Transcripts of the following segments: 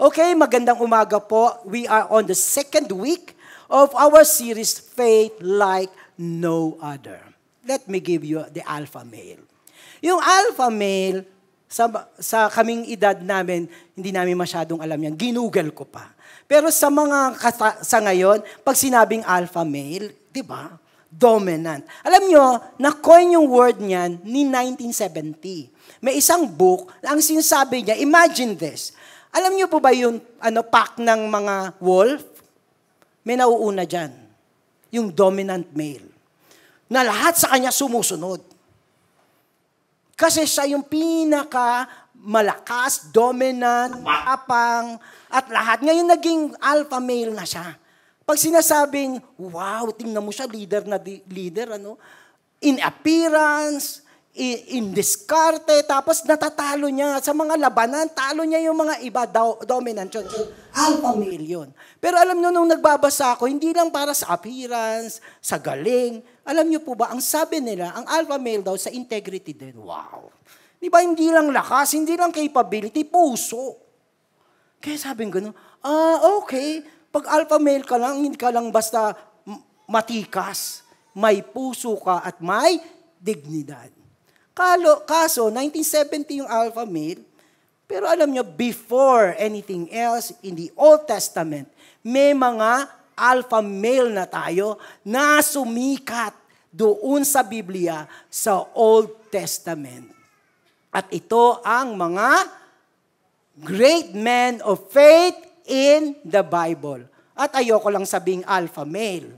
Okay, magandang umaga po. We are on the second week of our series, Faith Like No Other. Let me give you the alpha male. Yung alpha male, sa kaming edad namin, hindi namin masyadong alam yan. Ginugel ko pa. Pero sa sa ngayon, pag sinabing alpha male, di ba? Dominant. Alam nyo, na-coin yung word niyan ni 1970. May isang book, ang sinasabi niya, imagine this. Alam niyo po ba yung pack ng mga wolf? May nauuna dyan. Yung dominant male. Na lahat sa kanya sumusunod. Kasi siya yung pinaka malakas, dominant, matapang, at lahat. Ngayon naging alpha male na siya. Pag sinasabing, wow, tingnan mo siya, leader, in appearance, in diskarte, tapos natatalo niya sa mga labanan, talo niya yung mga iba, dominant yun. Alpha male yun. Pero alam niyo, nung nagbabasa ako, hindi lang para sa appearance, sa galing. Alam niyo po ba, ang sabi nila, ang alpha male daw sa integrity din. Wow. Di ba, hindi lang lakas, hindi lang capability, puso. Kaya sabi ko, okay, pag alpha male ka lang, hindi ka lang basta matikas. May puso ka at may dignidad. Kaso, 1970 yung alpha male, pero alam nyo, before anything else, in the Old Testament, may mga alpha male na tayo na sumikat doon sa Biblia sa Old Testament. At ito ang mga great men of faith in the Bible. At ayoko lang sabing alpha male.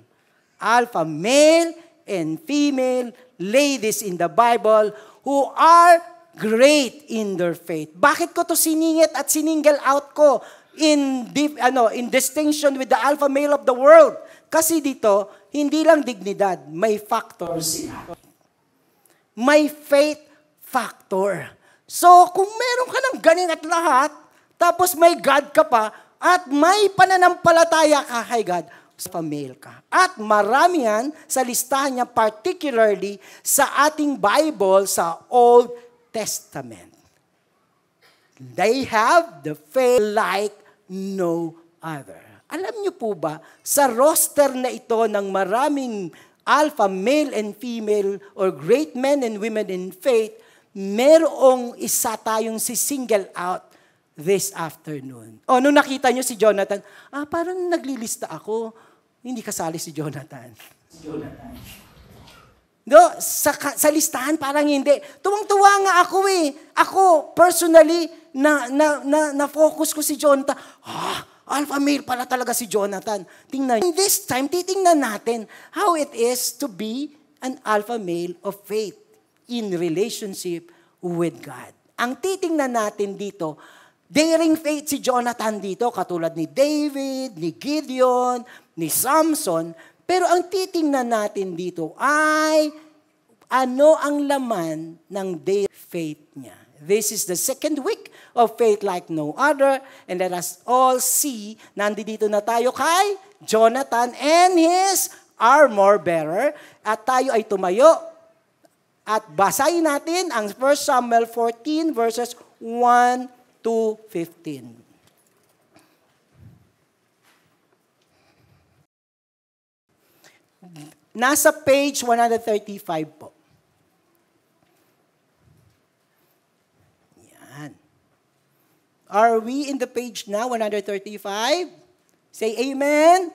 Alpha male and female ladies in the Bible who are great in their faith. Bakit ko to siningit at siningle out ko in distinction with the alpha male of the world? Kasi dito, hindi lang dignidad, may factors sila. May faith factor. So, kung meron ka ng ganin at lahat, tapos may God ka pa, at may pananampalataya ka kay God, male ka. At marami yan sa listahan niya, particularly sa ating Bible sa Old Testament. They have the faith like no other. Alam niyo po ba, sa roster na ito ng maraming alpha male and female or great men and women in faith, merong isa tayong single out this afternoon. O, nung nakita nyo si Jonathan, parang naglilista ako. Hindi kasali si Jonathan. No, sa listahan parang hindi. Tuwang-tuwa nga ako eh. Ako, personally, na-focus ko si Jonathan. Alpha male pala talaga si Jonathan. Tingnan. In this time, titingnan natin how it is to be an alpha male of faith in relationship with God. Ang titingnan natin dito, daring faith si Jonathan dito, katulad ni David, ni Gideon, ni Samson. Pero ang titingnan natin dito ay ano ang laman ng daring faith niya. This is the second week of Faith Like No Other. And let us all see, nandito na tayo kay Jonathan and his armor bearer. At tayo ay tumayo at basahin natin ang 1 Samuel 14 verses 1 to 15. Nasa page 135 po. Yan. Are we in the page now, 135? Say amen.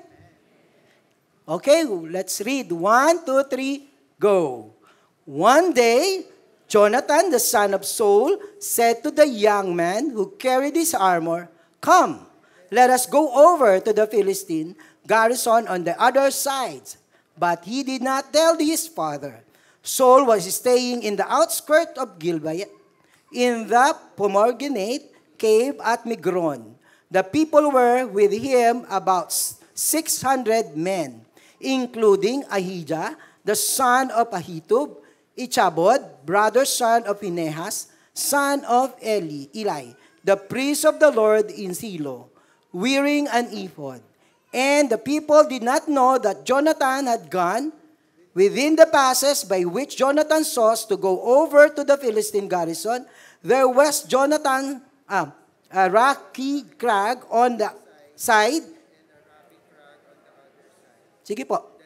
Okay, let's read. 1, 2, 3, go. One day, Jonathan, the son of Saul, said to the young man who carried his armor, "Come, let us go over to the Philistine garrison on the other side." But he did not tell his father. Saul was staying in the outskirts of Gibeah, in the pomegranate cave at Migron. The people were with him about 600 men, including Ahijah, the son of Ahitub, Ichabod, brother son of Phinehas, son of Eli, the priest of the Lord in Silo, wearing an ephod. And the people did not know that Jonathan had gone within the passes by which Jonathan sought to go over to the Philistine garrison. There was a rocky crag on the side. Sige po.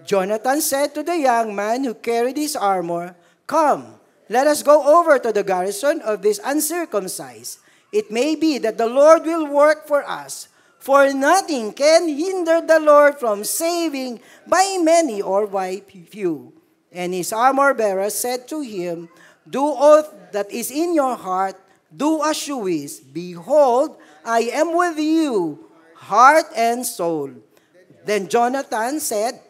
Jonathan said to the young man who carried his armor, "Come, let us go over to the garrison of this uncircumcised. It may be that the Lord will work for us, for nothing can hinder the Lord from saving by many or by few." And his armor-bearer said to him, "Do all that is in your heart, do as you wish. Behold, I am with you, heart and soul." Then Jonathan said,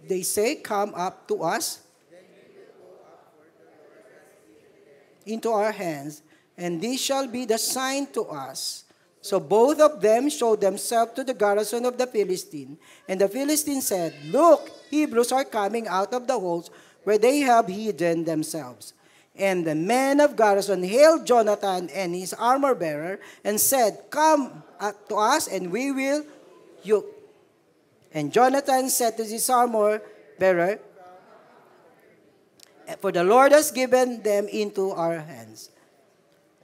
they say, "Come up to us into our hands, and this shall be the sign to us." So both of them showed themselves to the garrison of the Philistine. And the Philistine said, "Look, Hebrews are coming out of the holes where they have hidden themselves." And the men of garrison hailed Jonathan and his armor-bearer and said, "Come up to us, and we will you." And Jonathan said to his armor-bearer, "For the Lord has given them into our hands."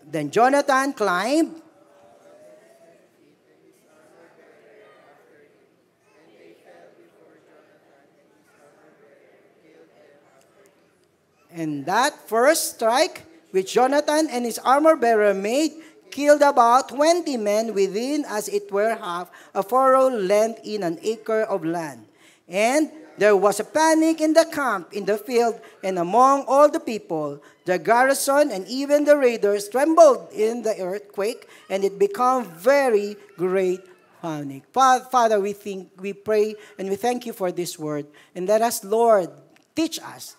Then Jonathan climbed and that first strike which Jonathan and his armor-bearer made killed about 20 men within as it were half a furrow length in an acre of land. And there was a panic in the camp, in the field, and among all the people. The garrison and even the raiders trembled in the earthquake, and it became very great panic. Father, we pray, and we thank you for this word. And let us, Lord, teach us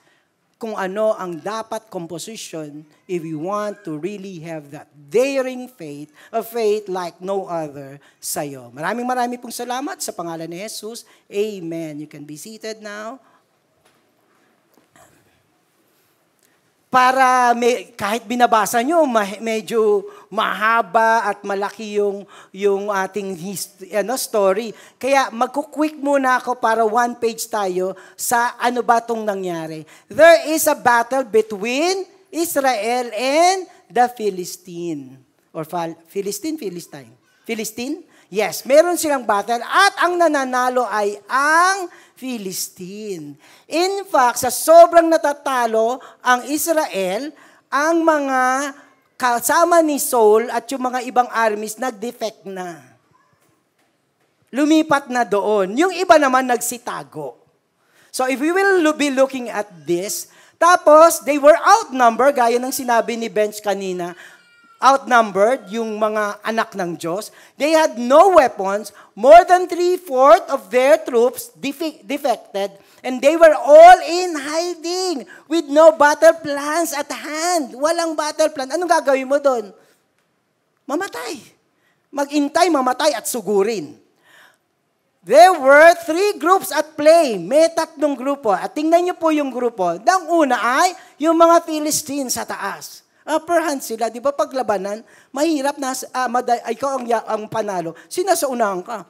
kung ano ang dapat composition if we want to really have that daring faith, a faith like no other sa'yo. Maraming pong salamat sa pangalan ni Jesus. Amen. You can be seated now. Para kahit binabasa nyo, medyo mahaba at malaki yung ating story. Kaya magkukwik muna ako para one page tayo sa ano ba itong nangyari. There is a battle between Israel and the Philistine. Or Philistine? Yes, meron silang battle at ang nananalo ay ang Philistine. In fact, sa sobrang natatalo ang Israel, ang mga kasama ni Saul at yung mga ibang armies nag-defect na. Lumipat na doon. Yung iba naman nagsitago. So if we will be looking at this, tapos they were outnumbered, gaya ng sinabi ni Bench kanina, outnumbered, yung mga anak ng Diyos. They had no weapons. More than 3/4 of their troops defected. And they were all in hiding with no battle plans at hand. Walang battle plan. Anong gagawin mo doon? Mamatay. Mag-intay, mamatay at sugurin. There were 3 groups at play. May 3 grupo. At tingnan niyo po yung grupo. Ang una ay yung mga Philistines sa taas. Upper hand sila, di ba paglabanan, mahirap na, ikaw ang panalo, sinasaunahan ka.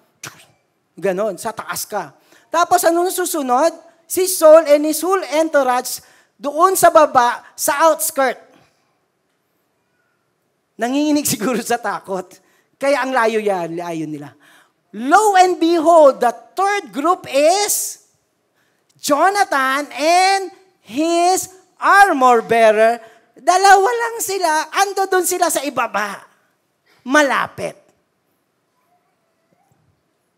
Ganon, sa taas ka. Tapos anong susunod? Si Saul and his whole entourage doon sa baba, sa outskirt. Nanginginig siguro sa takot. Kaya ang layo nila. Lo and behold, the third group is Jonathan and his armor bearer. Dalawa lang sila, ando doon sila sa ibaba. Malapit.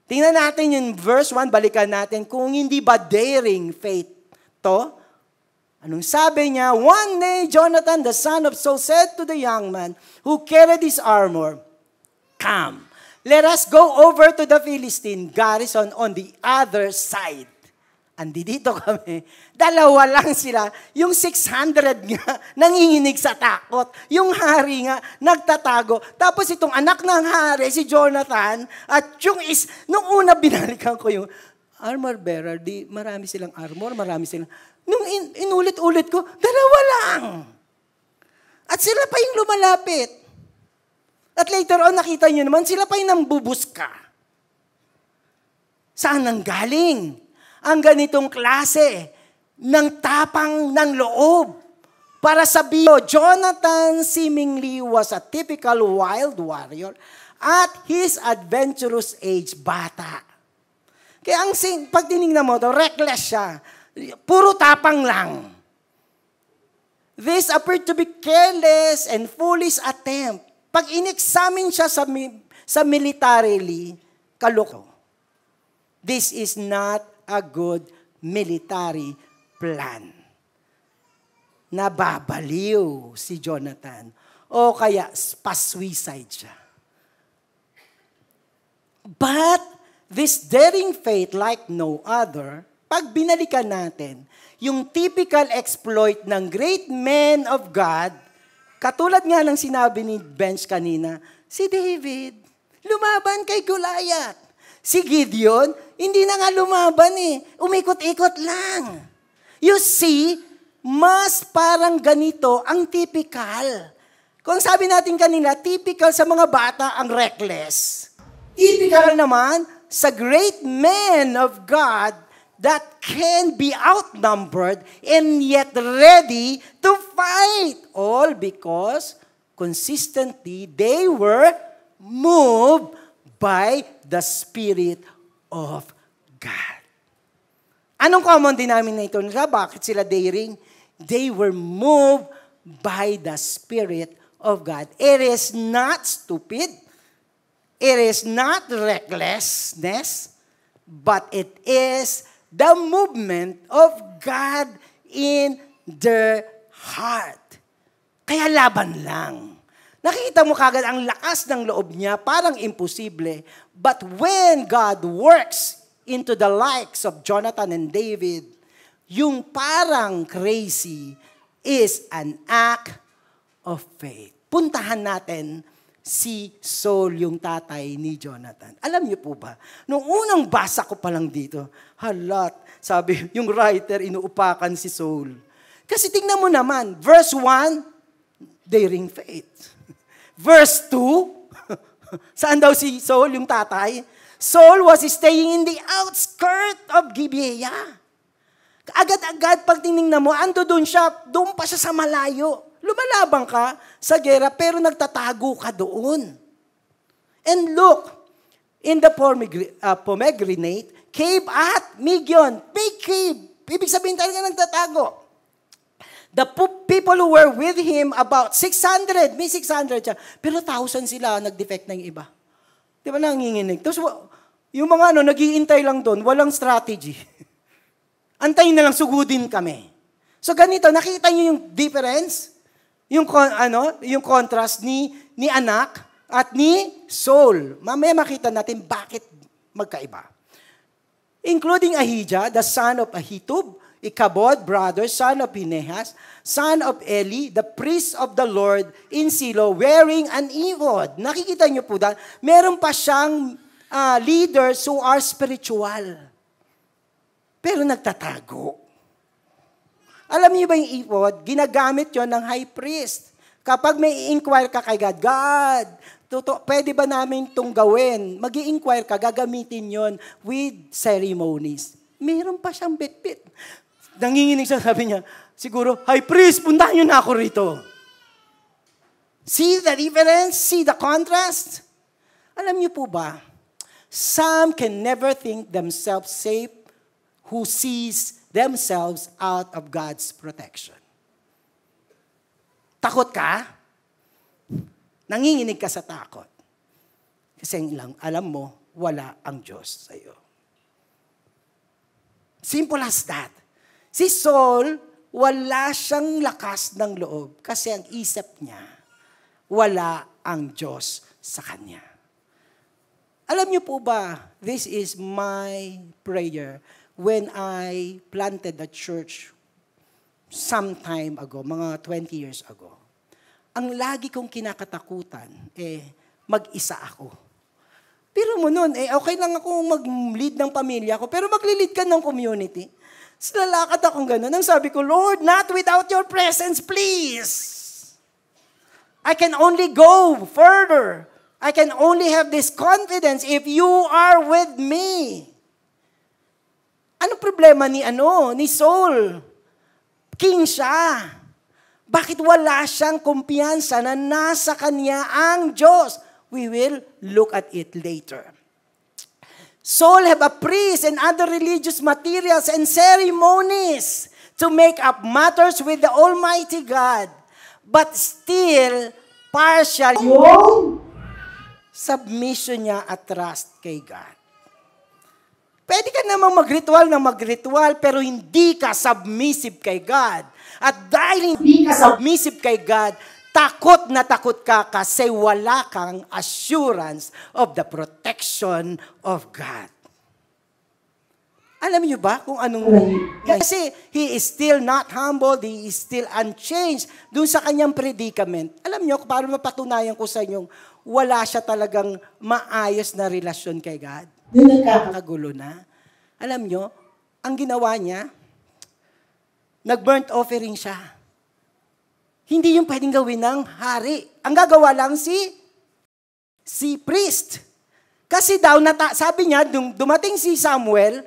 Tingnan natin yung verse 1, balikan natin, kung hindi ba daring faith to? Anong sabi niya? One day, Jonathan, the son of Saul, said to the young man who carried his armor, "Come, let us go over to the Philistine garrison on the other side." Andito kami, dalawa lang sila. Yung 600 nga, nanginginig sa takot. Yung hari nga, nagtatago. Tapos itong anak ng hari, si Jonathan, at nung una binalikan ko yung armor bearer, marami silang armor, marami silang, nung inulit-ulit ko, dalawa lang. At sila pa yung lumalapit. At later on, nakita nyo naman, sila pa yung nambubuska. Saan nanggaling? Ang ganitong klase ng tapang ng loob. Para sabihin, Jonathan seemingly was a typical wild warrior at his adventurous age, bata. Kaya pag tinignan mo ito, reckless siya. Puro tapang lang. This appeared to be careless and foolish attempt. Pag in-examine siya sa militarily, kaloko. This is not a good military plan. Nababaliw si Jonathan. O kaya, pa-suicide siya. But, this daring faith like no other, pag binalikan natin, yung typical exploit ng great men of God, katulad nga ng sinabi ni Bench kanina, si David, lumaban kay Goliath. Si Gideon, hindi na nga lumaban umikot-ikot lang. You see, mas parang ganito ang typical. Kung sabi natin kanina, typical sa mga bata ang reckless. Typical naman sa great men of God that can be outnumbered and yet ready to fight. All because consistently they were moved by the Spirit of God. Anong common denominator nila? Bakit sila daring? They were moved by the Spirit of God. It is not stupid. It is not recklessness. But it is the movement of God in their heart. Kaya laban lang. Nakikita mo kagad ang lakas ng loob niya, parang imposible. But when God works into the likes of Jonathan and David, yung parang crazy is an act of faith. Puntahan natin si Saul, yung tatay ni Jonathan. Alam niyo po ba, nung unang basa ko pa lang dito, sabi, yung writer, inuupakan si Saul. Kasi tingnan mo naman, verse 1, daring faith. Verse 2, saan daw si Saul, yung tatay? Saul was staying in the outskirt of Gibeah. Agad-agad pag tinignan mo, doon pa siya sa malayo. Lumalabang ka sa gera, pero nagtatago ka doon. And look, in the pomegranate, cave at Migion. Big cave. Ibig sabihin talaga nagtatago. The people who were with him, about 600, may 600 siya. Pero 1,000 sila, nag-defect na yung iba. Di ba nanginginig? Tapos yung mga nag-iintay lang doon, walang strategy. Antayin na lang, sugudin kami. So ganito, nakita niyo yung difference? Yung contrast ni anak at ni Saul. Mamaya makita natin bakit magkaiba. Including Ahijah, the son of Ahitub, Ichabod, brother, son of Phinehas, son of Eli, the priest of the Lord in Silo, wearing an ephod. Nakikita niyo po dahil meron pa siyang leaders who are spiritual. Pero nagtatago. Alam niyo ba yung ephod? Ginagamit yon ng high priest. Kapag may inquire ka kay God, pwede ba namin itong gawin? Mag-i-inquire ka, gagamitin yon with ceremonies. Meron pa siyang bit-bit. Nanginginig siya, sabi niya, siguro, high priest, puntahan niyo na ako rito. See the difference? See the contrast? Alam niyo po ba, some can never think themselves safe who sees themselves out of God's protection. Takot ka? Nanginginig ka sa takot. Kasi alam mo, wala ang Diyos sa iyo. Simple as that. Si Saul, wala siyang lakas ng loob kasi ang isip niya, wala ang Diyos sa kanya. Alam niyo po ba, this is my prayer. when I planted a church some time ago, mga 20 years ago, ang lagi kong kinakatakutan, mag-isa ako. Pero mo nun, okay lang ako mag-lead ng pamilya ko, pero mag-lead ka ng community. Lalakad akong gano'n. Ang sabi ko, Lord, not without your presence, please. I can only go further. I can only have this confidence if you are with me. Ano problema ni Saul? King siya. Bakit wala siyang kumpiyansa na nasa kanya ang Diyos? We will look at it later. Saul have a priest and other religious materials and ceremonies to make up matters with the Almighty God. But still, partial yung submission niya at trust kay God. Pwede ka namang mag-ritual, pero hindi ka submissive kay God. At dahil hindi ka submissive kay God, takot na takot ka kasi wala kang assurance of the protection of God. Alam niyo ba kung anong kasi he is still not humbled, he is still unchanged dun sa kanyang predicament. Alam niyo, para mapatunayan ko sa inyo, wala siya talagang maayos na relasyon kay God. Nagkakagulo na. Alam nyo, ang ginawa niya, nag-burnt offering siya. Hindi yung pwedeng gawin ng hari. Ang gagawa lang si priest. Kasi daw, sabi niya, dumating si Samuel,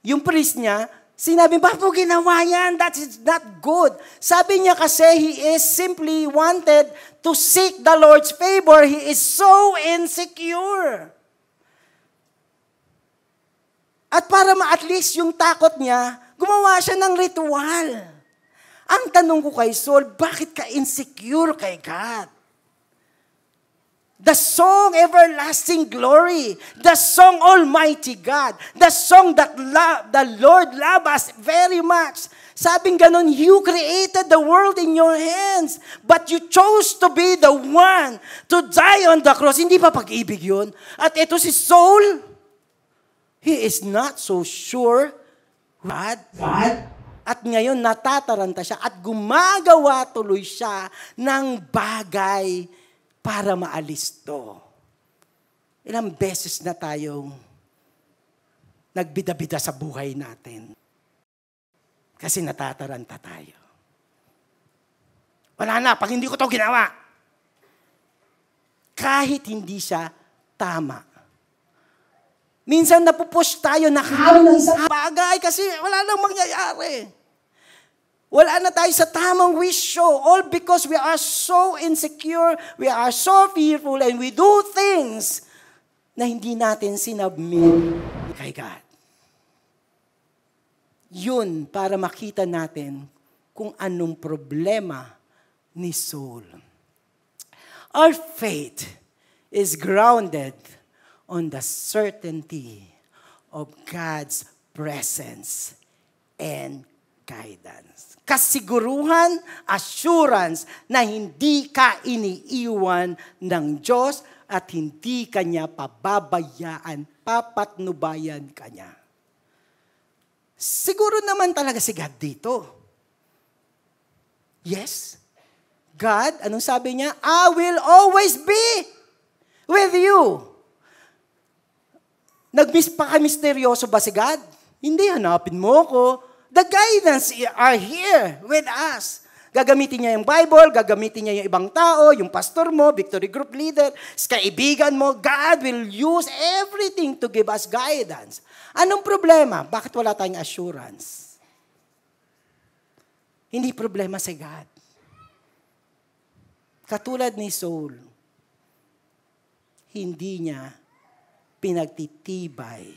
yung priest niya, sinabi, bakit mo ginawa yan? That is not good. Sabi niya kasi, he is simply wanted to seek the Lord's favor. He is so insecure. At para at least yung takot niya, gumawa siya ng ritual. Ang tanong ko kay Saul, bakit ka insecure kay God? The song Everlasting Glory, the song Almighty God, the song that the Lord loves us very much. Sabing ganon, you created the world in your hands, but you chose to be the one to die on the cross. Hindi pa pag-ibig yun? At ito si Saul, he is not so sure, God. At ngayon natataranta siya at gumagawa tuloy siya ng bagay para maalis to. Ilang beses na tayong nagbida-bida sa buhay natin. Kasi natataranta tayo. Wala na, pag hindi ko to ginawa. Kahit hindi siya tama. Minsan napupush tayo na kami ng isang bagay kasi wala nang mangyayari. Wala na tayo sa tamang wisyo. All because we are so insecure, we are so fearful, and we do things na hindi natin sinabmit kay God. Yun para makita natin kung anong problema ni Saul. Our faith is grounded on the certainty of God's presence and guidance. Kasiguruhan, assurance na hindi ka iniiwan ng Diyos at hindi ka niya pababayaan, papatnubayan ka niya. Siguro naman talaga si God dito. Yes. God, anong sabi niya? I will always be with you. Nagmisteryoso ba si God? Hindi, hanapin mo ko. The guidance are here with us. Gagamitin niya yung Bible, gagamitin niya yung ibang tao, yung pastor mo, victory group leader, kaibigan mo. God will use everything to give us guidance. Anong problema? Bakit wala tayong assurance? Hindi problema si God. Katulad ni Saul, hindi niya pinagtitibay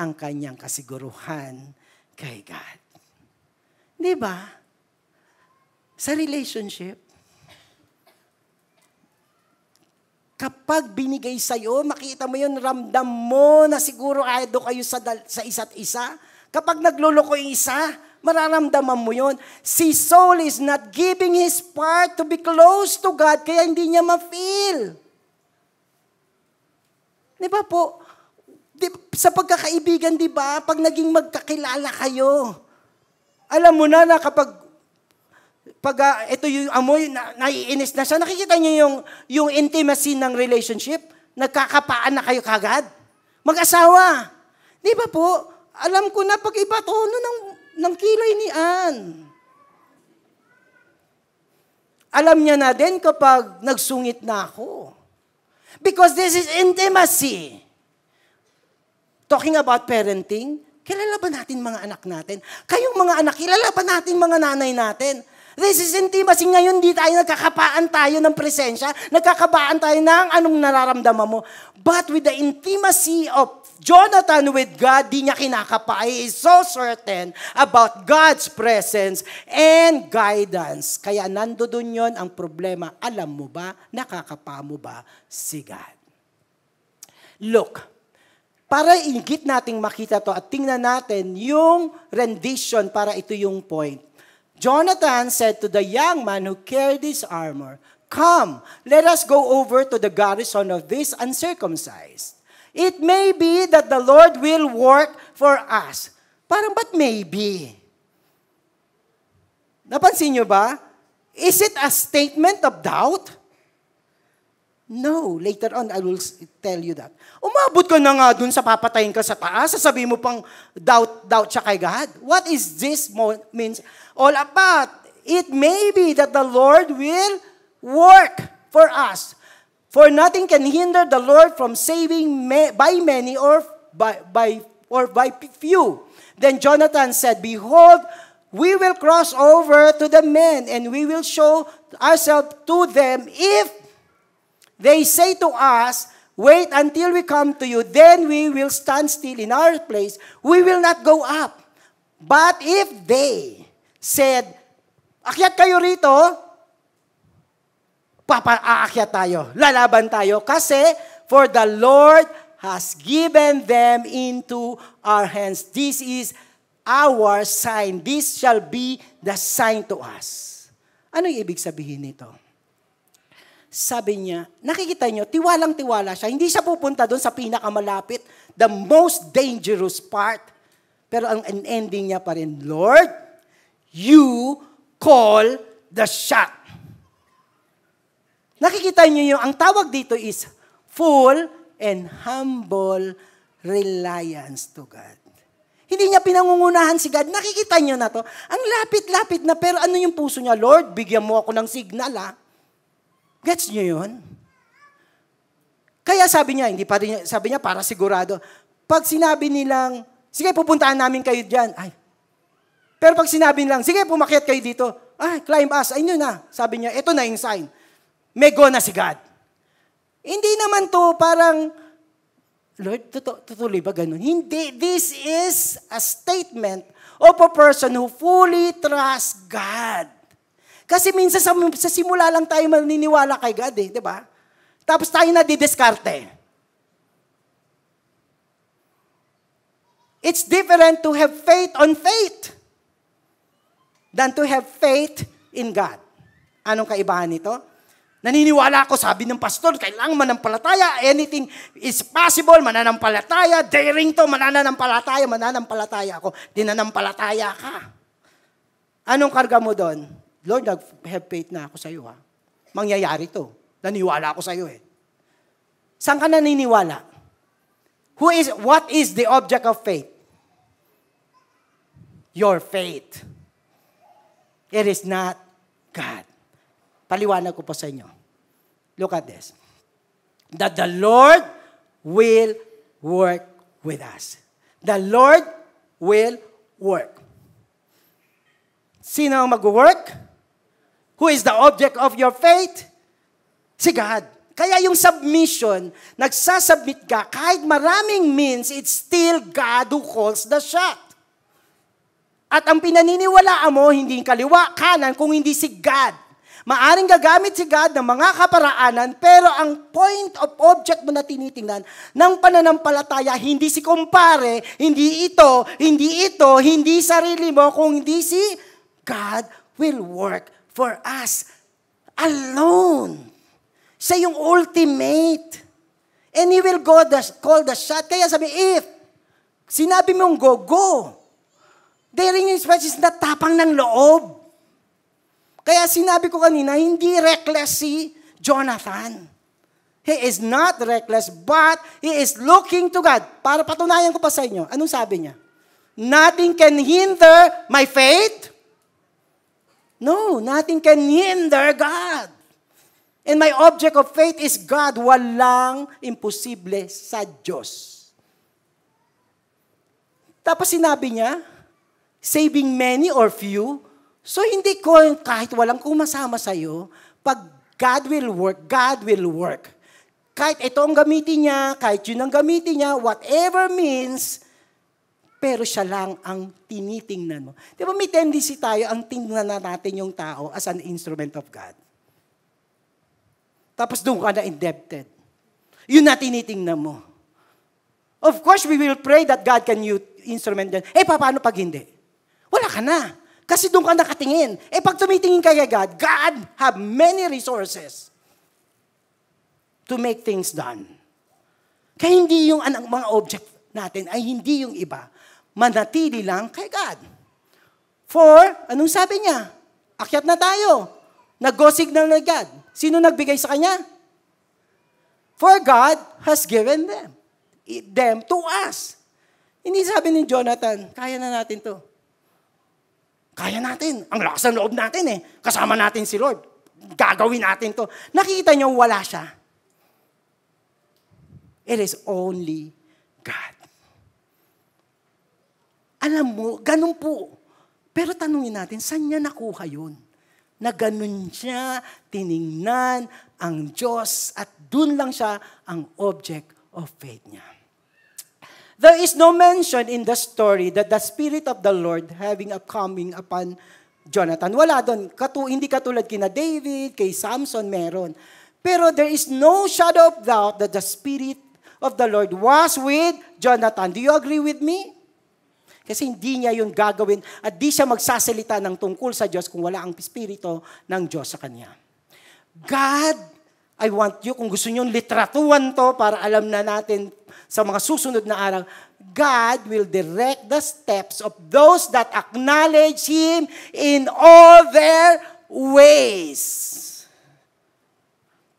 ang kanyang kasiguruhan kay God. Di ba? Sa relationship, kapag binigay sa'yo, makita mo yun, ramdam mo na siguro do kayo sa isa't isa. Kapag nagluloko yung isa, mararamdaman mo yun. Si Saul is not giving his part to be close to God, kaya hindi niya ma-feel. Di ba po? Sa pagkakaibigan, di ba? Pag naging magkakilala kayo, alam mo na kapag ito yung amoy, naiinis na siya, nakikita niyo yung intimacy ng relationship, nagkakapaan na kayo kagad. Mag-asawa. Di ba po? Alam ko na pag iba tono ng kilay ni Ann. Alam niya na din kapag nagsungit na ako. Because this is intimacy. Talking about parenting, kilala ba natin mga anak natin? Kayong mga anak, kilala ba natin mga nanay natin? This is intimacy. Ngayon, di tayo nagkakapaan tayo ng presensya, nagkakabaan tayo ng anong nararamdaman mo. But with the intimacy of Jonathan with God, di niya kinakapa. He is so certain about God's presence and guidance. Kaya nandoon yon ang problema. Alam mo ba, nakakapa mo ba si God? Look, para ingit nating makita to at tingnan natin yung rendition para ito yung point. Jonathan said to the young man who carried his armor, "Come, let us go over to the garrison of this uncircumcised. It may be that the Lord will work for us." Parang ba't maybe? Napansin nyo ba? Is it a statement of doubt? No, later on I will tell you that. Umabot ka na nga dun sa papatayin ka sa taas, sasabihin mo pang doubt siya kay God. What is this means all about? It may be that the Lord will work for us. For nothing can hinder the Lord from saving by many or by few. Then Jonathan said, "Behold, we will cross over to the men, and we will show ourselves to them. If they say to us, 'Wait until we come to you,' then we will stand still in our place. We will not go up. But if they said, 'Akyat kayo rito,' aakyat tayo, lalaban tayo. Kasi, for the Lord has given them into our hands. This is our sign. This shall be the sign to us." Ano yung ibig sabihin nito? Sabi niya, nakikita niyo, tiwalang-tiwala siya. Hindi siya pupunta doon sa pinakamalapit, the most dangerous part. Pero ang ending niya pa rin, "Lord, you call the shot." Nakikita niyo yung, ang tawag dito is full and humble reliance to God. Hindi niya pinangungunahan si God. Nakikita niyo na to. Ang lapit-lapit na, pero ano yung puso niya? "Lord, bigyan mo ako ng signal, ha?" Gets niyo yun? Kaya sabi niya, para sigurado, pag sinabi nilang, "Sige, pupuntahan namin kayo dyan." Ay. Pero pag sinabi nilang, "Sige, pumakyat kayo dito." Ay, climb us. Ay, yun na. Sabi niya, ito na yung sign. May go na si God. Hindi naman to parang, "Lord, tutuloy ba ganun?" Hindi. This is a statement of a person who fully trusts God. Kasi minsan sa simula lang tayo maniniwala kay God, di ba? Tapos tayo na didiskarte. It's different to have faith on faith than to have faith in God. Anong kaibahan nito? Naniniwala ako, sabi ng pastor, kailangan manampalataya, anything is possible, mananampalataya, daring to, mananampalataya ako, dinanampalataya ka. Anong karga mo doon? "Lord, have faith na ako sa iyo, ha. Mangyayari to. Naniwala ako sa iyo, eh." Saan ka naniniwala? What is the object of faith? Your faith. It is not God. Paliwanag ko po sa inyo. Look at this. That the Lord will work with us. The Lord will work. Sino ang mag-work? Who is the object of your faith? Si God. Kaya yung submission, nagsasubmit ka, kahit maraming means, it's still God who calls the shot. At ang pinaniniwalaan mo, hindi kaliwa, kanan, kung hindi si God. Maaring gagamit si God ng mga kaparaanan, pero ang point of object mo na tinitingnan ng pananampalataya, hindi si kumpare, hindi ito, hindi sarili mo, kung hindi si God will work for us alone. Siya yung ultimate. And He will call the shot. Kaya sabi, if sinabi mong go, go. Daring is natapang ng loob. Kaya sinabi ko kanina, hindi reckless si Jonathan. He is not reckless, but he is looking to God. Para patunayan ko pa sa inyo, anong sabi niya? Nothing can hinder my faith. No, nothing can hinder God. And my object of faith is God. Walang imposible sa Diyos. Tapos sinabi niya, saving many or few. So hindi ko, kahit walang kumasama sa'yo, pag God will work, God will work. Kahit ito ang gamitin niya, kahit yun ang gamitin niya, whatever means, pero siya lang ang tinitingnan mo. Di ba may tendency tayo, ang tingnan natin yung tao as an instrument of God. Tapos doon ka na indebted. Yun na tinitingnan mo. Of course, we will pray that God can use instrument din. Paano pag hindi? Wala ka na. Kasi doon ka nakatingin. Pag tumitingin kay God, God have many resources to make things done. Kaya hindi yung mga object natin ay hindi yung iba. Manatili lang kay God. For, anong sabi niya? Akyat na tayo. Nag-go signal na God. Sino nagbigay sa kanya? For God has given them to us. Hindi sabi ni Jonathan, kaya na natin to. Kaya natin. Ang lakas ng loob natin Kasama natin si Lord. Gagawin natin to. Nakikita niyo, wala siya. It is only God. Alam mo, ganun po. Pero tanungin natin, saan niya nakuha yun? Na ganun siya, tiningnan ang Diyos at dun lang siya ang object of faith niya. There is no mention in the story that the Spirit of the Lord having a coming upon Jonathan. Wala doon. Hindi katulad kina David, kay Samson, meron. Pero there is no shadow of doubt that the Spirit of the Lord was with Jonathan. Do you agree with me? Kasi hindi niya yun gagawin at di siya magsasalita ng tungkol sa Diyos kung wala ang Espiritu ng Diyos sa kanya. God, I want you, kung gusto niyo literatuan to para alam na natin sa mga susunod na araw, God will direct the steps of those that acknowledge Him in all their ways.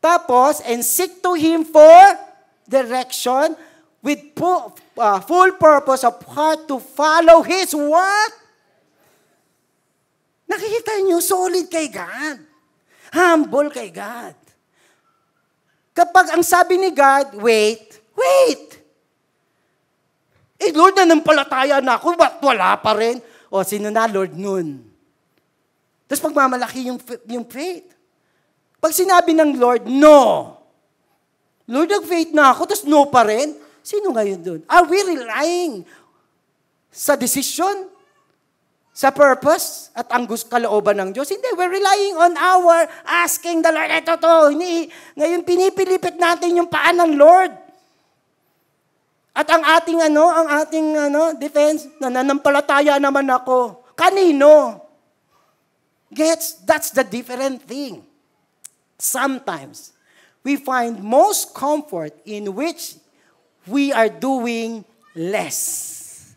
Tapos, and seek to Him for direction with full purpose of heart to follow His what? Nakikita niyo, solid kay God. Humble kay God. Kapag ang sabi ni God, wait. Lord, nanampalataya na ako, ba't wala pa rin? O, sino na, Lord, nun? Tapos pagmamalaki yung faith. Pag sinabi ng Lord, no. Lord, nag-faith na ako, tapos no pa rin. Sino ngayon dun? Are we relying sa decision, sa purpose, at ang kalooban ng Diyos? Hindi, we're relying on our asking the Lord. Ito to, ngayon pinipilipit natin yung paan ng Lord. At ang ating defense, nananampalataya naman ako. Kanino? That's the different thing. Sometimes, we find most comfort in which we are doing less.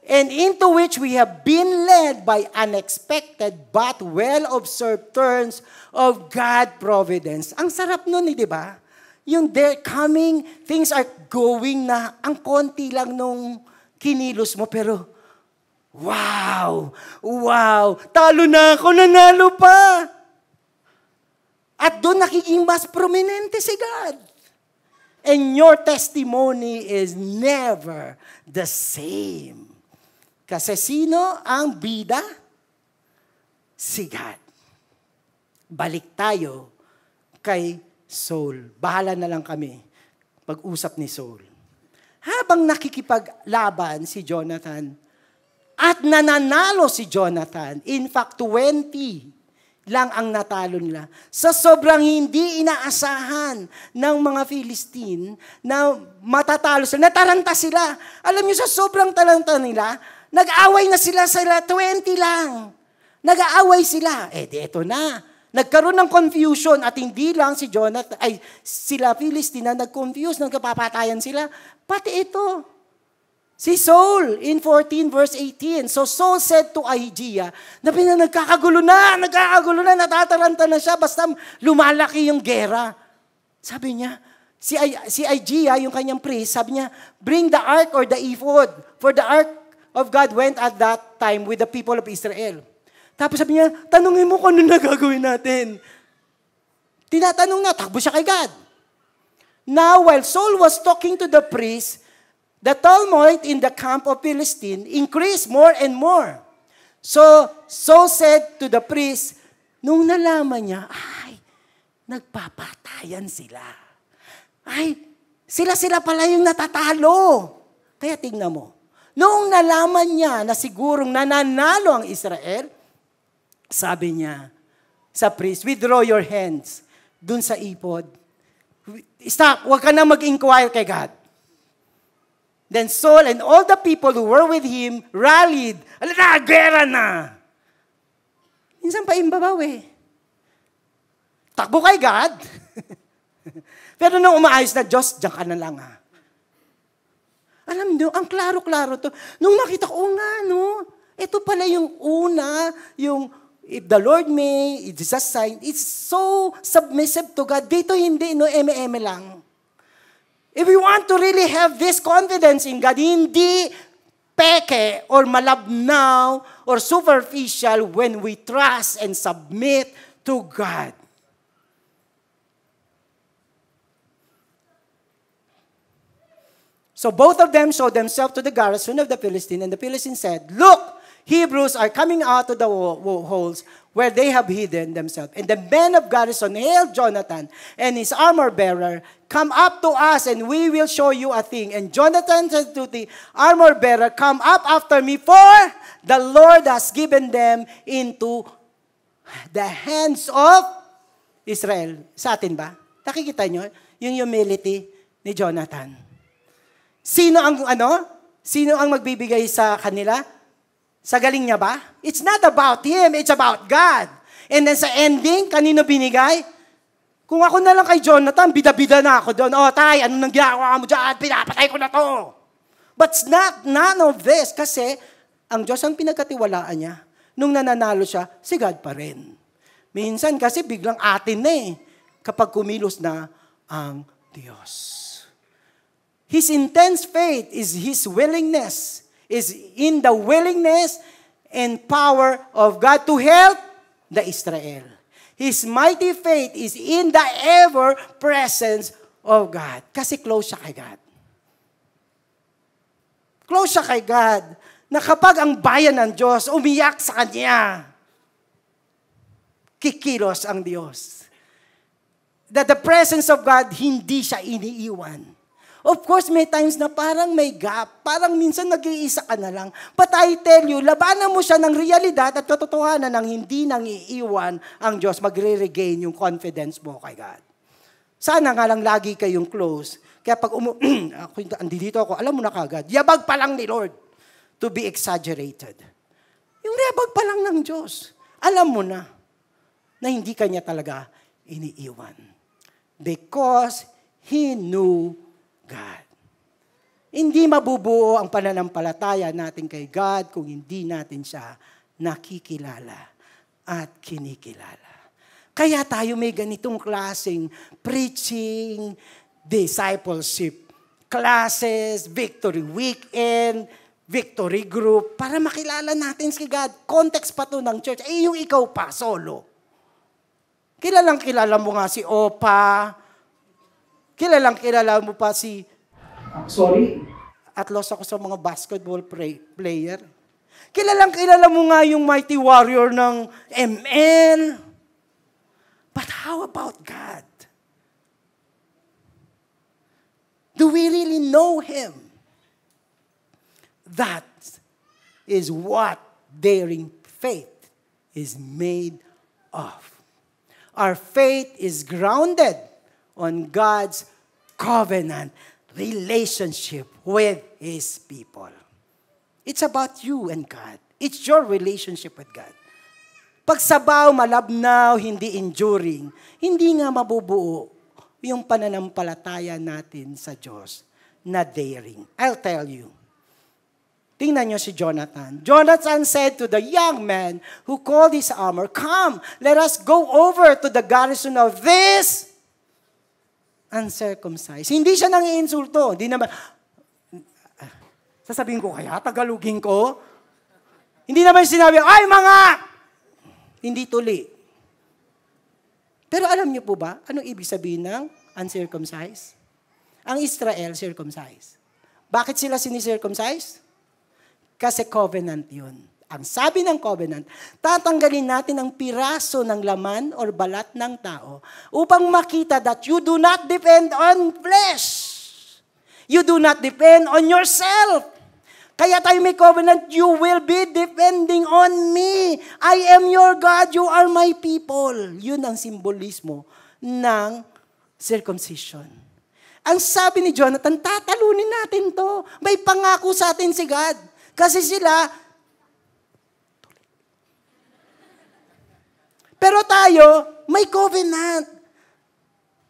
And into which we have been led by unexpected but well-observed turns of God providence. Ang sarap nun, di ba? Yung they're coming, things are going na ang konti lang nung kinilos mo, pero wow, talo na ako, nanalo pa. At doon nakiking mas prominente si God. And your testimony is never the same. Kasi sino ang bida? Si God. Balik tayo kay Saul. Bahala na lang kami pag-usap ni Saul. Habang nakikipaglaban si Jonathan at nananalo si Jonathan, in fact 20 lang ang natalo nila. Sa sobrang hindi inaasahan ng mga Philistine na matatalo sila, nataranta sila. Alam niyo, sa sobrang talanta nila, nag-away na sila 20 lang. Nag-aaway sila. Eto na. Nagkaroon ng confusion at hindi lang si Jonathan, ay sila Philistine na nag-confuse, nagkapapatayan sila. Pati ito, si Saul in 14 verse 18. So Saul said to Ahijah, nagkakagulo na, natataranta na siya, basta lumalaki yung gera. Sabi niya, si Ahijah, yung kanyang priest, sabi niya, bring the ark or the ephod, for the ark of God went at that time with the people of Israel. Tapos sabi niya, tanungin mo kung ano na gagawin natin. Tinatanong na, takbo siya kay God. Now, while Saul was talking to the priest, the tumult in the camp of Philistine increased more and more. So, Saul said to the priest, nung nalaman niya, ay, nagpapatayan sila. Ay, sila pala yung natatalo. Kaya tingnan mo, noong nalaman niya na sigurong nananalo ang Israel, sabi niya sa priest, withdraw your hands dun sa ipod. Stop, huwag ka na mag-inquire kay God. Then Saul and all the people who were with him rallied. Alala, gera na! Minsan pa imbabaw eh. Takbo kay God. Pero nung umaayos na, Diyos, diyan ka na lang ha. Alam nyo, ang klaro-klaro to. Nung nakita ko, nga no, ito pala yung una, yung if the Lord may, it's a sign, it's so submissive to God. Dito hindi, no, eme-eme lang. If we want to really have this confidence in God, hindi peke or malabnaw or superficial when we trust and submit to God. So both of them showed themselves to the garrison of the Philistines, and the Philistines said, look, Hebrews are coming out of the holes where they have hidden themselves. And the men of garrison hailed Jonathan and his armor-bearer, come up to us and we will show you a thing. And Jonathan said to the armor-bearer, come up after me, for the Lord has given them into the hands of Israel. Sa atin ba? Nakikita nyo yung humility ni Jonathan. Sino ang magbibigay sa kanila? Sa galing niya ba? It's not about him, it's about God. And then sa ending, kanino binigay? Kung ako na lang kay Jonathan, bida-bida na ako doon. Oh, tay, ano nang ginagawa mo dyan? Pinapatay ko na to. But it's none of this. Kasi, ang Diyos ang pinagkatiwalaan niya. Nung nananalo siya, si God pa rin. Minsan kasi biglang atin na eh. Kapag kumilos na ang Diyos. His intense faith is His willingness, is in the willingness and power of God to help the Israel. His mighty faith is in the ever presence of God. Kasi close siya kay God. Close siya kay God. Na kapag ang bayan ng Diyos umiyak sa Kanya, kikilos ang Diyos. That the presence of God, hindi siya iniiwan. Of course, may times na parang may gap, parang minsan nag-iisa ka na lang. But I tell you, labanan mo siya ng realidad at katotohanan ng hindi nang iiwan ang Diyos, magre-regain yung confidence mo kay God. Sana nga lang lagi kayong close. Kaya pag andito ako, alam mo na kagad, yabag pa lang ni Lord to be exaggerated. Yung yabag pa lang ng Diyos, alam mo na hindi Kanya talaga iniiwan. Because He knew God. Hindi mabubuo ang pananampalataya natin kay God kung hindi natin siya nakikilala at kinikilala. Kaya tayo may ganitong klaseng preaching, discipleship classes, victory weekend, victory group, para makilala natin si God. Context pa to ng church. Yung ikaw pa, solo. Kilala mo nga si Opa, kilala mo pa si, at lost ako sa mga basketball player. Kilala mo nga yung mighty warrior ng ML. But how about God? Do we really know Him? That is what daring faith is made of. Our faith is grounded on God's covenant relationship with His people. It's about you and God. It's your relationship with God. Pagsabaw, malabnaw, hindi enduring, hindi nga mabubuo yung pananampalataya natin sa Diyos na daring. I'll tell you. Tingnan nyo si Jonathan. Jonathan said to the young man who called his armor, "Come, let us go over to the garrison of this uncircumcised." Hindi siya nang-iinsulto. Hindi naman, sasabihin ko kaya, Tagalogin ko. Hindi naman sinabi, "Ay mga!" Hindi tuli. Pero alam niyo po ba, anong ibig sabihin ng uncircumcised? Ang Israel, circumcised. Bakit sila sinicircumcised? Kasi covenant yun. Ang sabi ng covenant, tatanggalin natin ang piraso ng laman or balat ng tao upang makita that you do not depend on flesh. You do not depend on yourself. Kaya tayo may covenant, you will be depending on me. I am your God, you are my people. Yun ang simbolismo ng circumcision. Ang sabi ni Jonathan, tatalunin natin to. May pangako sa atin si God. Kasi sila, pero tayo, may covenant.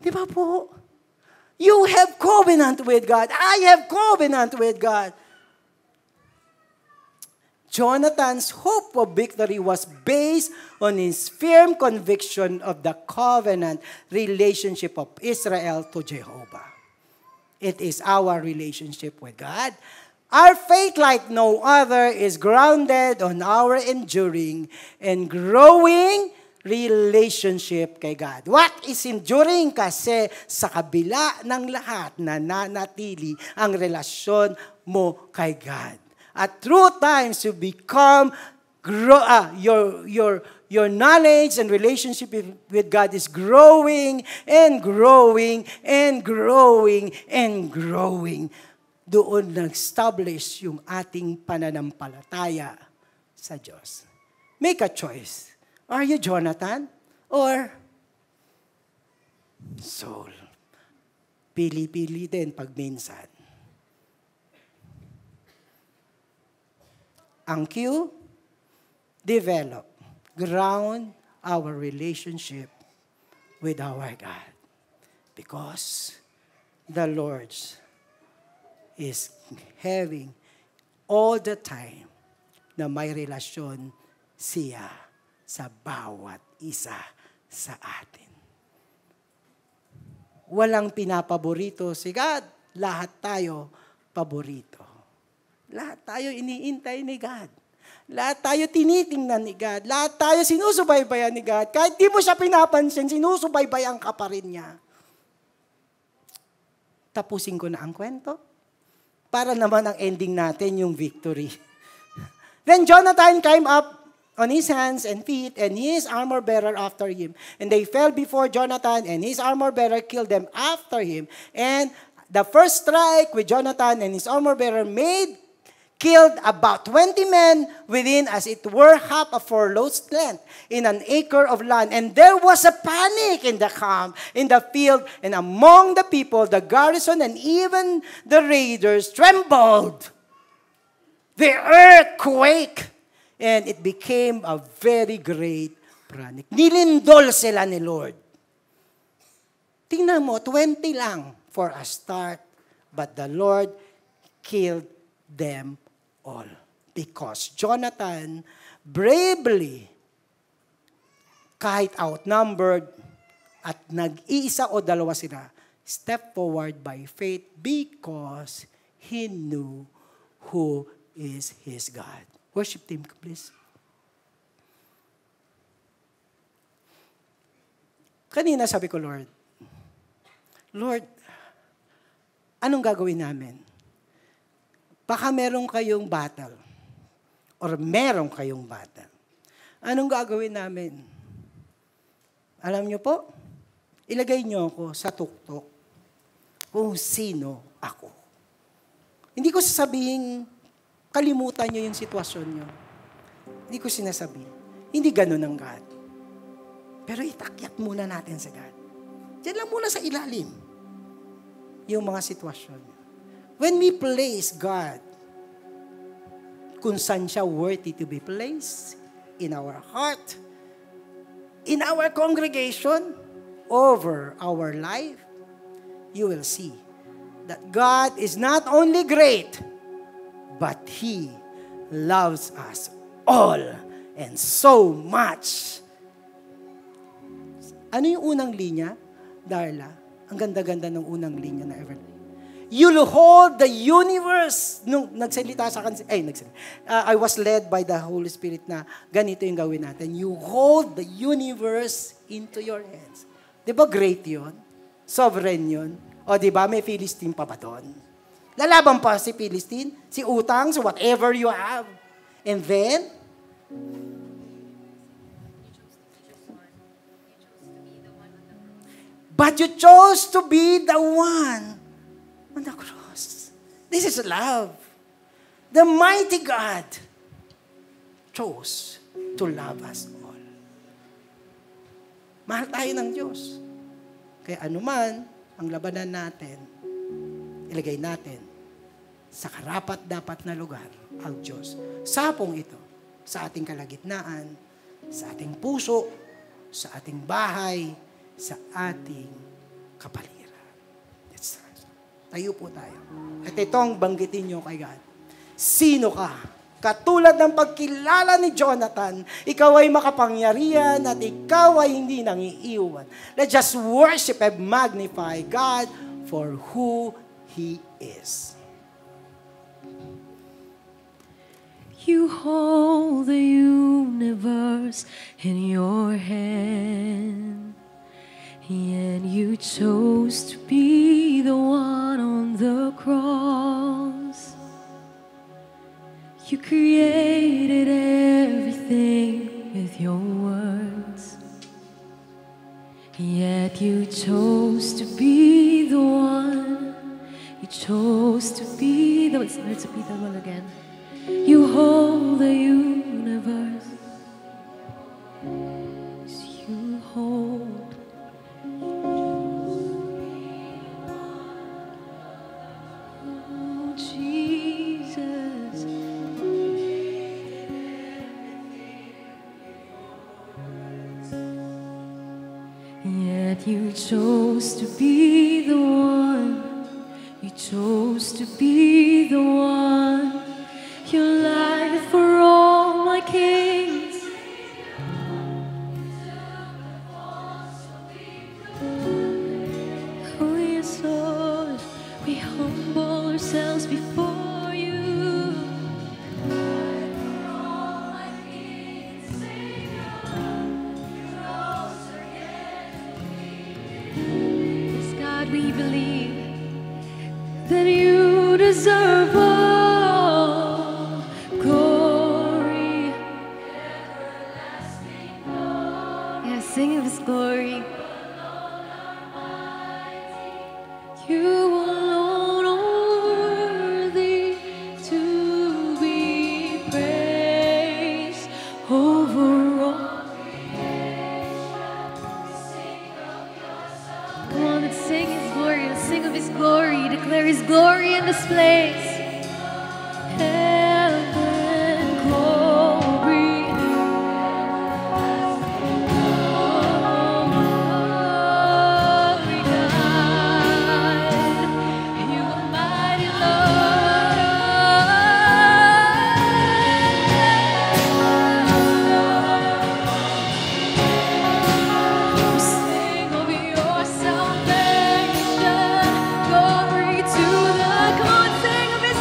Di ba po? You have covenant with God. I have covenant with God. Jonathan's hope of victory was based on his firm conviction of the covenant relationship of Israel to Jehovah. It is our relationship with God. Our faith, like no other, is grounded on our enduring and growing relationship kay God. What is enduring? Kasi sa kabila ng lahat, nananatili ang relasyon mo kay God. At through times, you become, your knowledge and relationship with God is growing and growing and growing and growing. Doon nag-establish yung ating pananampalataya sa Diyos. Make a choice. Are you Jonathan or Saul? Pili-pili din pag minsan. Ang Q, develop, ground our relationship with our God. Because the Lord's is having all the time na may relasyon siya sa bawat isa sa atin. Walang pinapaborito si God. Lahat tayo paborito. Lahat tayo iniintay ni God. Lahat tayo tinitingnan ni God. Lahat tayo sinusubaybayan ni God. Kahit di mo siya pinapansin, sinusubaybayan ka pa rin niya. Tapusin ko na ang kwento. Para naman ang ending natin yung victory. Then Jonathan came up on his hands and feet, and his armor bearer after him. And they fell before Jonathan, and his armor bearer killed them after him. And the first strike with Jonathan and his armor bearer killed about 20 men within as it were half a furlong's length in an acre of land. And there was a panic in the camp, in the field, and among the people, the garrison, and even the raiders trembled. The earth quaked, and it became a very great panic. Nilindol sila ni Lord. Tingnan mo, 20 lang for a start, but the Lord killed them all. Because Jonathan bravely, kahit outnumbered, at nag-iisa o dalawa sila, step forward by faith because he knew who is his God. Worship team, please. Kanina sabi ko, Lord, anong gagawin namin? Baka meron kayong battle. Or meron kayong battle. Anong gagawin namin? Alam nyo po, ilagay nyo ako sa tuktok kung sino ako. Hindi ko sasabihin, kalimutan nyo yung sitwasyon nyo. Hindi ko sinasabi. Hindi ganun ang God. Pero itakyat muna natin sa God. Diyan lang muna sa ilalim yung mga sitwasyon. When we place God kung saan siya worthy to be placed in our heart, in our congregation, over our life, you will see that God is not only great, but He loves us all and so much. Ano yung unang linya, Darla? Ang ganda-ganda ng unang linya na ever. You'll hold the universe. Nung nagsalita sa akin, I was led by the Holy Spirit na ganito yung gawin natin. You hold the universe into your hands. Di ba great yun? Sovereign yun. O di ba may Philistine pa ba doon? Lalaban pa si Philistine, si utang, so whatever you have. And then, but you chose to be the one on the cross. This is love. The mighty God chose to love us all. Mahal tayo ng Diyos. Kaya anuman ang labanan natin, ilagay natin sa karapat-dapat na lugar ang Diyos. Sapong ito, sa ating kalagitnaan, sa ating puso, sa ating bahay, sa ating kapaligiran. Tayo po tayo. At itong banggitin nyo kay God. Sino ka? Katulad ng pagkilala ni Jonathan, ikaw ay makapangyarihan at ikaw ay hindi nangiiwan. Let's just worship and magnify God for who He is. You hold the universe in your hand, and you chose to be the one on the cross. You created everything with your words, yet you chose to be the one. You chose to be the one. Let's repeat that one again. You hold the universe. You hold. Oh, Jesus. Yet you chose to be the one. You chose to be the one. Your life for all my kings. Oh yes, Lord, we humble ourselves before you. Yes, God, we believe that you deserve all glory. Yes, sing of His glory. You alone are worthy to be praised over all. Come on, let's sing His glory. Let's sing of His glory. Declare His glory in this place. Heaven, glory. Glory, God. You are mighty, Lord. Sing of your salvation. Glory to the God. Sing of His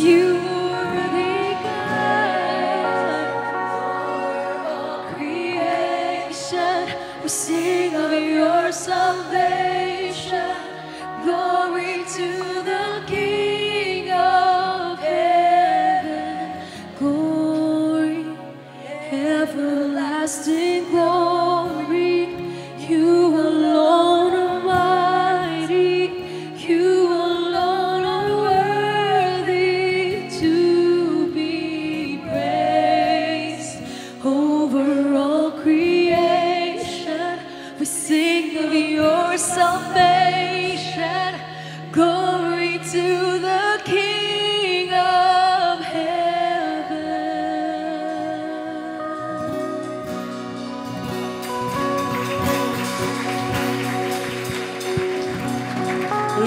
You worthy God, for all creation will sing of your salvation. Glory to the King of heaven. Glory, everlasting glory. You alone are mighty. You alone are worthy to be praised. Over all creation, we sing of your salvation. Glory to the King of heaven.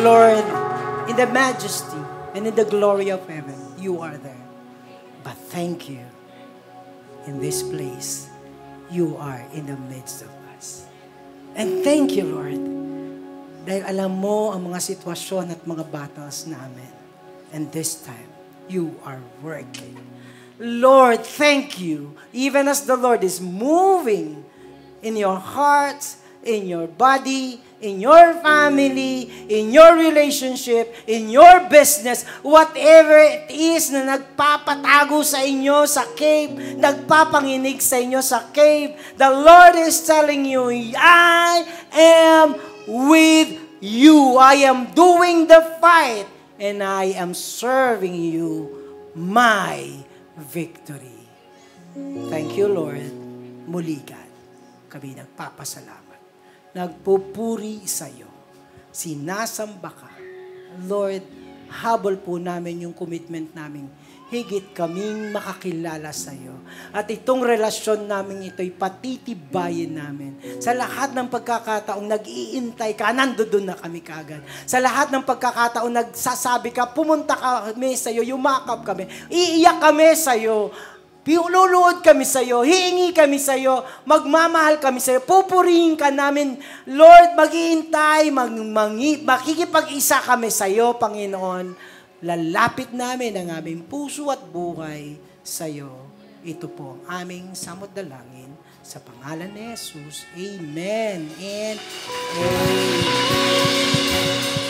Lord, in the majesty and in the glory of heaven, you are there. But thank you, in this place, you are in the midst of us. And thank you, Lord, dahil alam mo ang mga sitwasyon at mga battles namin. And this time, you are working. Lord, thank you. Even as the Lord is moving in your hearts, in your body, in your family, in your relationship, in your business, whatever it is na nagpapatago sa inyo sa cave, nagpapanginig sa inyo sa cave, the Lord is telling you, I am with you. I am doing the fight, and I am serving you my victory. Thank you, Lord. Muli, God, kami nagpapasalamat. Nagpupuri sa iyo. Sinasamba ka. Lord, habol po namin yung commitment namin. Higit kaming makakilala sa iyo. At itong relasyon namin ito'y patitibayin namin. Sa lahat ng pagkakataong nag-iintay ka, nandoon na kami kagad. Sa lahat ng pagkakataong nagsasabi ka, pumunta kami sa iyo, yumakap kami, iiyak kami sa iyo, luluod kami sa iyo, hiingi kami sa iyo, magmamahal kami sa iyo, pupurihin ka namin. Lord, mag-iintay, makikipag-isa kami sa iyo, Panginoon. Lalapit namin ang aming puso at buhay sa iyo. Ito po ang aming samot dalangin sa pangalan ni Jesus. Amen and amen.